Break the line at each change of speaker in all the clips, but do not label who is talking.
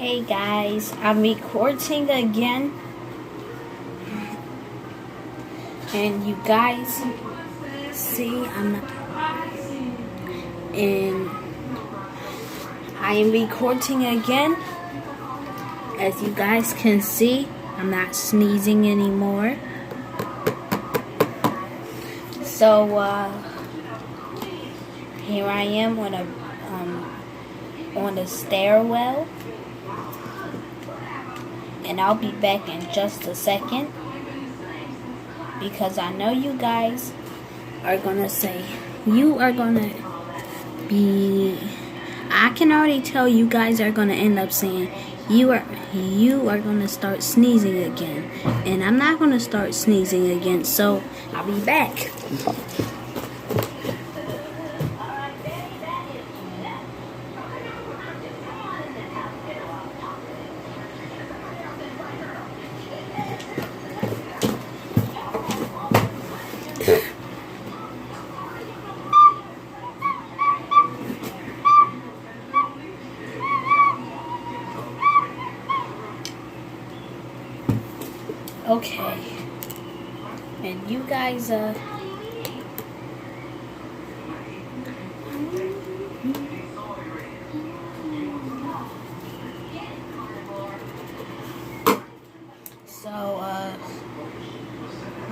Hey guys, I'm recording again, and you guys see and I am recording again. As you guys can see, I'm not sneezing anymore. So here I am on the stairwell. And I'll be back in just a second, because I know you guys are gonna say, I can already tell you guys are gonna end up saying you are gonna start sneezing again, and I'm not gonna start sneezing again, so I'll be back. Okay, and you guys, I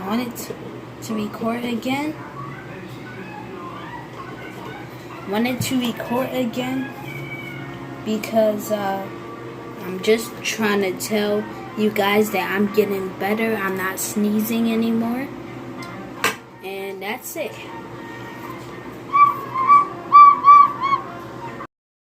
wanted to record again. Because I'm just trying to tell you guys that I'm getting better. I'm not sneezing anymore. And that's it.